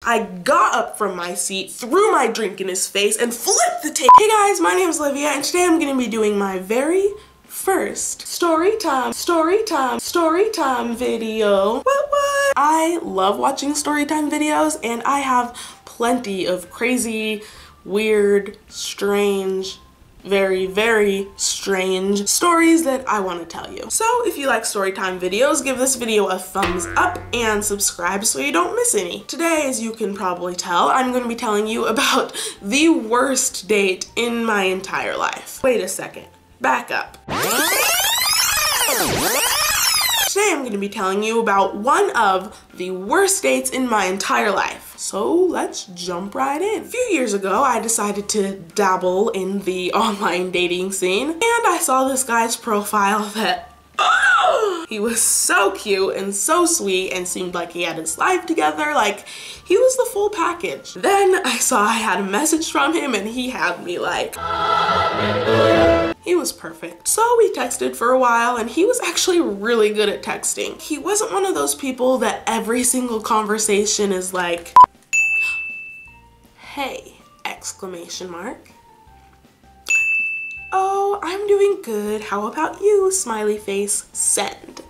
I got up from my seat, threw my drink in his face, and flipped the table. Hey guys, my name is Livia, and today I'm gonna be doing my very first storytime video. What? I love watching storytime videos, and I have plenty of crazy, weird, strange, very strange stories that I want to tell you. So if you like storytime videos, give this video a thumbs up and subscribe so you don't miss any. Today, as you can probably tell, I'm going to be telling you about the worst date in my entire life. Wait a second. Back up. Today I'm going to be telling you about one of the worst dates in my entire life. So let's jump right in. A few years ago, I decided to dabble in the online dating scene, and I saw this guy's profile that, he was so cute and so sweet and seemed like he had his life together, like he was the full package. Then I saw I had a message from him and he had me like, he was perfect. So we texted for a while, and he was actually really good at texting. He wasn't one of those people that every single conversation is like, hey, exclamation mark. Oh, I'm doing good. How about you? Smiley face, send.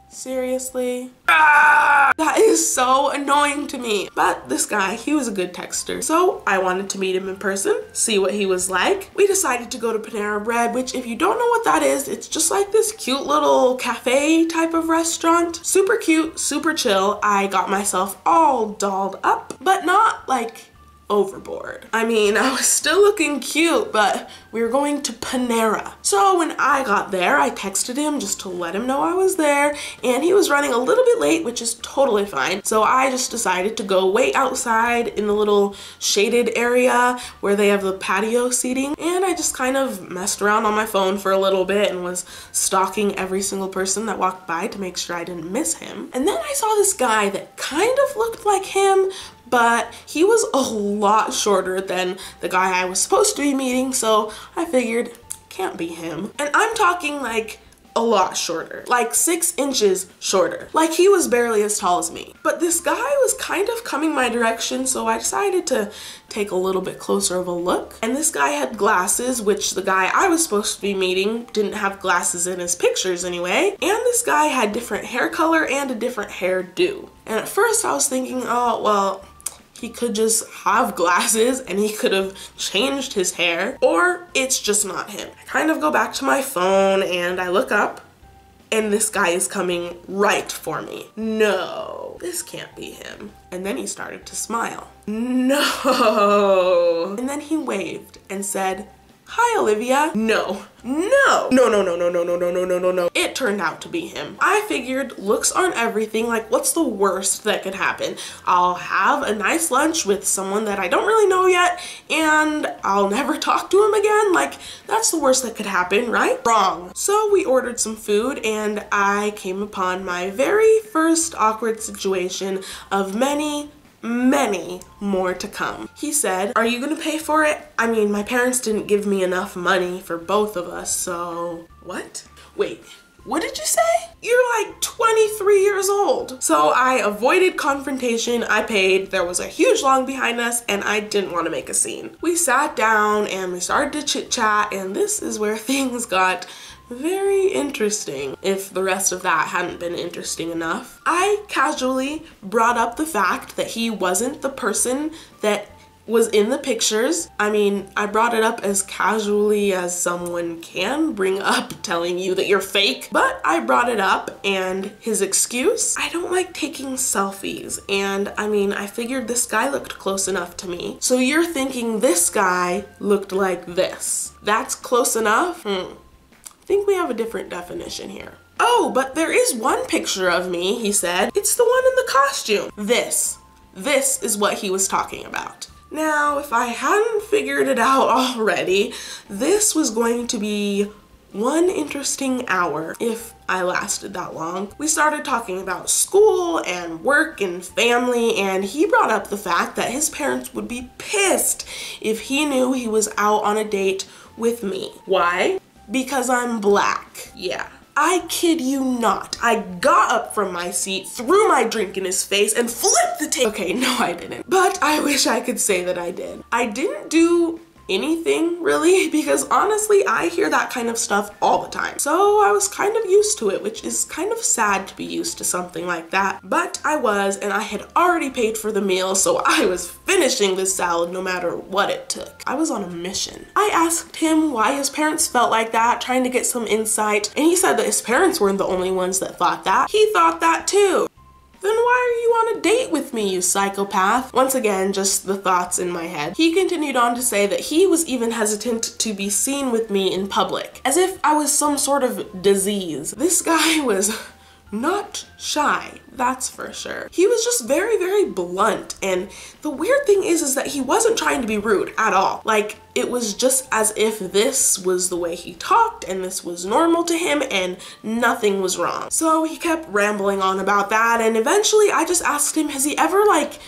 Seriously? That is so annoying to me. But this guy, he was a good texter. So I wanted to meet him in person, see what he was like. We decided to go to Panera Bread, which if you don't know what that is, it's just like this cute little cafe type of restaurant. Super cute, super chill. I got myself all dolled up, but not like overboard. I mean, I was still looking cute, but we were going to Panera. So when I got there, I texted him just to let him know I was there, and he was running a little bit late, which is totally fine. So I just decided to go wait outside in the little shaded area where they have the patio seating, and I just kind of messed around on my phone for a little bit and was stalking every single person that walked by to make sure I didn't miss him. And then I saw this guy that kind of looked like him, but he was a lot shorter than the guy I was supposed to be meeting, so I figured, can't be him. And I'm talking like a lot shorter, like 6 inches shorter. Like he was barely as tall as me. But this guy was kind of coming my direction, so I decided to take a little bit closer of a look. And this guy had glasses, which the guy I was supposed to be meeting didn't have glasses in his pictures anyway. And this guy had different hair color and a different hairdo. And at first I was thinking, oh, well, he could just have glasses and he could have changed his hair, or it's just not him. I kind of go back to my phone and I look up, and this guy is coming right for me. No, this can't be him. And then he started to smile. No. And then he waved and said, hi, Olivia. No. It turned out to be him. I figured looks aren't everything. Like, what's the worst that could happen? I'll have a nice lunch with someone that I don't really know yet, and I'll never talk to him again. Like, that's the worst that could happen, right? Wrong. So we ordered some food, and I came upon my very first awkward situation of many more to come. He said, are you gonna pay for it? I mean, my parents didn't give me enough money for both of us, so... What? Wait, what did you say? You're like 23 years old. So I avoided confrontation, I paid, there was a huge line behind us, and I didn't want to make a scene. We sat down and we started to chit chat, and this is where things got very interesting, if the rest of that hadn't been interesting enough. I casually brought up the fact that he wasn't the person that was in the pictures. I mean, I brought it up as casually as someone can bring up telling you that you're fake, but I brought it up, and his excuse, I don't like taking selfies. And I mean, I figured this guy looked close enough to me. So you're thinking this guy looked like this. That's close enough? I think we have a different definition here. Oh, but there is one picture of me, he said. It's the one in the costume. This is what he was talking about. Now, if I hadn't figured it out already, this was going to be one interesting hour if I lasted that long. We started talking about school and work and family, and he brought up the fact that his parents would be pissed if he knew he was out on a date with me. Why? Because I'm black. Yeah, I kid you not. I got up from my seat, threw my drink in his face, and flipped the table. Okay, no I didn't. But I wish I could say that I did. I didn't do anything really, because honestly I hear that kind of stuff all the time, so I was kind of used to it, which is kind of sad to be used to something like that, but I was, and I had already paid for the meal, so I was finishing this salad no matter what it took. I was on a mission. I asked him why his parents felt like that, trying to get some insight, and he said that his parents weren't the only ones that thought that. He thought that too. Then why are you on a date with me, you psychopath? Once again, just the thoughts in my head. He continued on to say that he was even hesitant to be seen with me in public, as if I was some sort of disease. This guy was not shy, that's for sure. He was just very, very blunt, and the weird thing is that he wasn't trying to be rude at all. Like, it was just as if this was the way he talked and this was normal to him and nothing was wrong. So he kept rambling on about that, and eventually I just asked him, has he ever like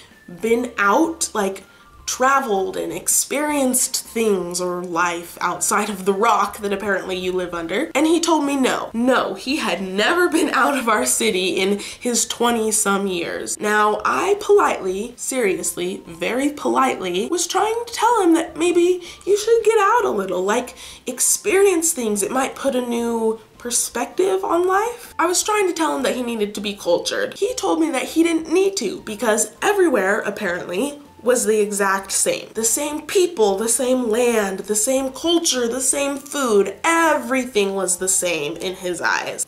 been out, like traveled and experienced things or life outside of the rock that apparently you live under? And he told me no. No, he had never been out of our city in his 20-some years. Now, I politely, seriously, very politely, was trying to tell him that maybe you should get out a little, like experience things. It might put a new perspective on life. I was trying to tell him that he needed to be cultured. He told me that he didn't need to, because everywhere, apparently, was the exact same. The same people, the same land, the same culture, the same food. Everything was the same in his eyes.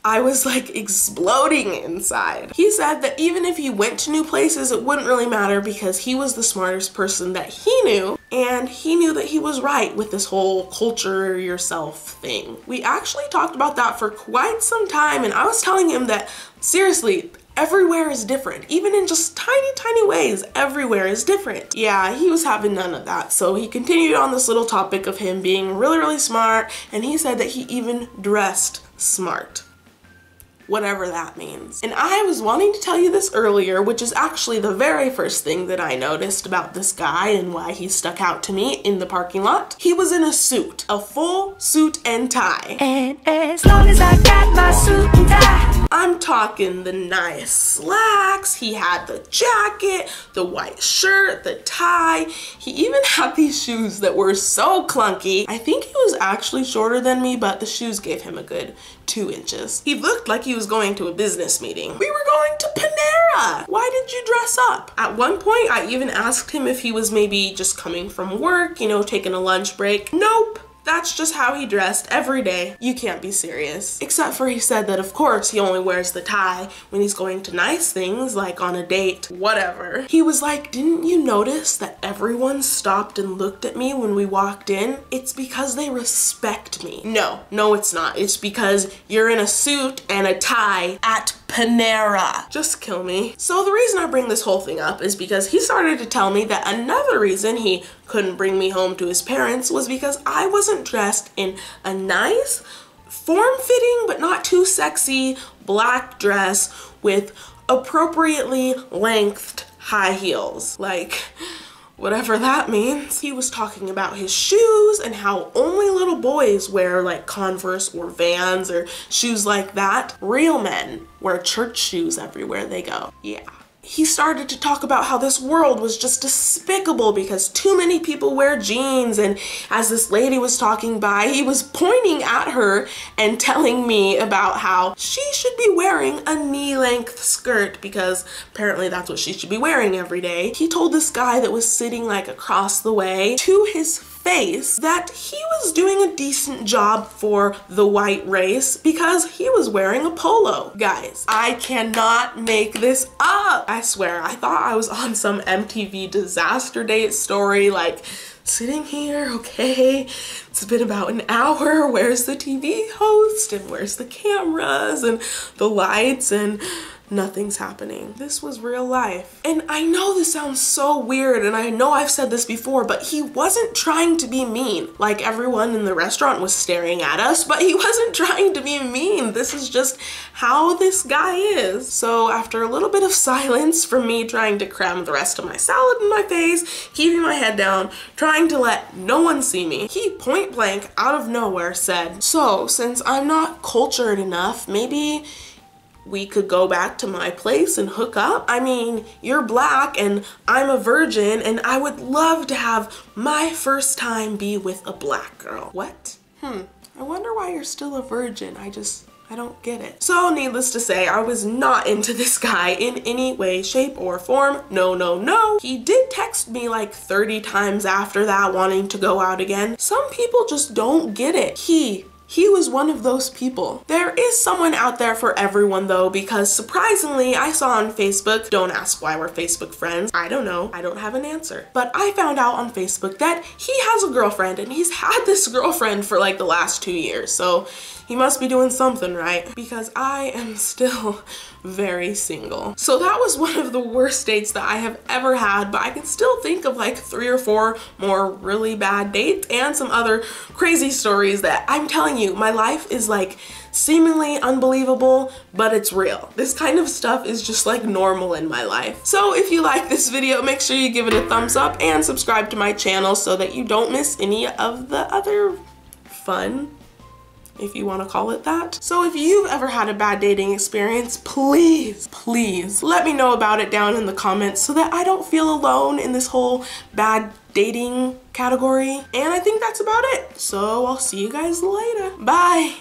I was like exploding inside. He said that even if he went to new places, it wouldn't really matter because he was the smartest person that he knew, and he knew that he was right with this whole culture yourself thing. We actually talked about that for quite some time, and I was telling him that seriously, everywhere is different. Even in just tiny, tiny ways, everywhere is different. Yeah, he was having none of that. So he continued on this little topic of him being really, really smart, and he said that he even dressed smart. Whatever that means. And I was wanting to tell you this earlier, which is actually the very first thing that I noticed about this guy and why he stuck out to me in the parking lot. He was in a suit, a full suit and tie. And as long as I got my suit and tie, I'm talking the nice slacks, he had the jacket, the white shirt, the tie. He even had these shoes that were so clunky. I think he was actually shorter than me, but the shoes gave him a good 2 inches. He looked like he was going to a business meeting. We were going to Panera. Why did you dress up? At one point, I even asked him if he was maybe just coming from work, you know, taking a lunch break. Nope. That's just how he dressed every day. You can't be serious. Except for he said that of course he only wears the tie when he's going to nice things, like on a date, whatever. He was like, didn't you notice that everyone stopped and looked at me when we walked in? It's because they respect me. No, it's not. It's because you're in a suit and a tie at Panera. Just kill me. So the reason I bring this whole thing up is because he started to tell me that another reason he couldn't bring me home to his parents was because I wasn't dressed in a nice, form-fitting but not too sexy black dress with appropriately lengthed high heels. Like, whatever that means. He was talking about his shoes and how only little boys wear like Converse or Vans or shoes like that. Real men wear church shoes everywhere they go. Yeah. He started to talk about how this world was just despicable because too many people wear jeans, and as this lady was talking by, he was pointing at her and telling me about how she should be wearing a knee-length skirt because apparently that's what she should be wearing every day. He told this guy that was sitting like across the way to his face that he was doing a decent job for the white race because he was wearing a polo. Guys, I cannot make this up. I swear, I thought I was on some MTV disaster date story, like sitting here, okay, it's been about an hour, where's the TV host and where's the cameras and the lights, and nothing's happening. This was real life. And I know this sounds so weird, and I know I've said this before, but he wasn't trying to be mean. Like, everyone in the restaurant was staring at us, but he wasn't trying to be mean. This is just how this guy is. So after a little bit of silence from me trying to cram the rest of my salad in my face, keeping my head down, trying to let no one see me, he point blank out of nowhere said, "So since I'm not cultured enough, maybe we could go back to my place and hook up? I mean, you're black and I'm a virgin, and I would love to have my first time be with a black girl." What? I wonder why you're still a virgin. I don't get it. So needless to say, I was not into this guy in any way, shape, or form. No, no, no. He did text me like 30 times after that wanting to go out again. Some people just don't get it. He was one of those people. There is someone out there for everyone though, because surprisingly, I saw on Facebook, don't ask why we're Facebook friends. I don't know, I don't have an answer. But I found out on Facebook that he has a girlfriend, and he's had this girlfriend for like the last 2 years. So he must be doing something right, because I am still very single. So that was one of the worst dates that I have ever had, but I can still think of like 3 or 4 more really bad dates and some other crazy stories that I'm telling you, my life is like seemingly unbelievable, but it's real. This kind of stuff is just like normal in my life. So if you like this video, make sure you give it a thumbs up and subscribe to my channel so that you don't miss any of the other fun, if you want to call it that. So if you've ever had a bad dating experience, please let me know about it down in the comments so that I don't feel alone in this whole bad dating category. And I think that's about it. So I'll see you guys later. Bye.